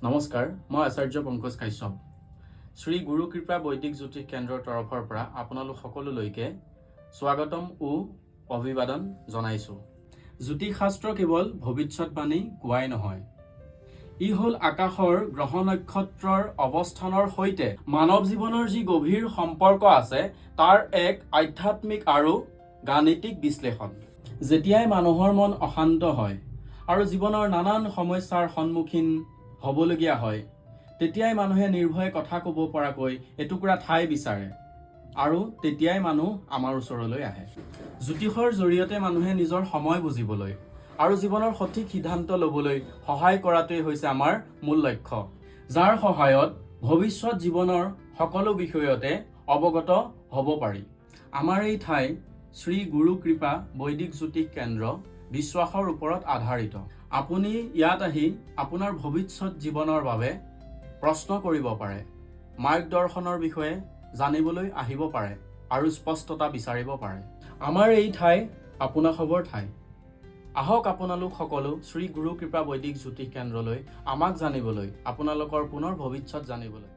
নমস্কাৰ, মই আচাৰ্য পংকজ কাশ্যপ। শ্ৰী গুৰু কৃপা বৈদিক জ্যোতিষ কেন্দ্ৰৰ তৰফৰ পৰা আপোনালোক সকলোলৈকে স্বাগতম ও অভিবাদন জনাইছোঁ। জ্যোতিষ শাস্ত্ৰ কেৱল ভৱিষ্যতবাণী কোৱাই নহয়, ই হ'ল আকাশৰ গ্ৰহ নক্ষত্ৰৰ অৱস্থানৰ সৈতে মানৱ জীৱনৰ যি গভীৰ সম্পৰ্ক আছে তাৰ এক আধ্যাত্মিক আৰু গাণিতিক বিশ্লেষণ। যেতিয়াই মানুহৰ মন অশান্ত হয় আৰু জীৱনৰ নানান সমস্যাৰ সন্মুখীন হ'বলগীয়া হয়, তেতিয়াই মানুহে নিৰ্ভয়ে কথা ক'ব পৰাকৈ এটুকুৰা ঠাই বিচাৰে আৰু তেতিয়াই মানুহ আমাৰ ওচৰলৈ আহে। জ্যোতিষৰ জৰিয়তে মানুহে নিজৰ সময় বুজিবলৈ আৰু জীৱনৰ সঠিক সিদ্ধান্ত ল'বলৈ সহায় কৰাটোৱেই হৈছে আমাৰ মূল লক্ষ্য, যাৰ সহায়ত ভৱিষ্যত জীৱনৰ সকলো বিষয়তে অৱগত হ'ব পাৰি। আমাৰ এই ঠাই শ্ৰী গুৰু কৃপা বৈদিক জ্যোতিষ কেন্দ্ৰ বিশ্বাসৰ ওপৰত আধাৰিত। আপুনি ইয়াত আহি আপোনাৰ ভৱিষ্যত জীৱনৰ বাবে প্ৰশ্ন কৰিব পাৰে, মাৰ্গদৰ্শনৰ বিষয়ে জানিবলৈ আহিব পাৰে আৰু স্পষ্টতা বিচাৰিব পাৰে। আমাৰ এই ঠাই আপোনাসৱৰ ঠাই। আহক আপোনালোক সকলো শ্ৰী গুৰু কৃপা বৈদিক জ্যোতিষ কেন্দ্ৰলৈ, আমাক জানিবলৈ, আপোনালোকৰ পুনৰ ভৱিষ্যত জানিবলৈ।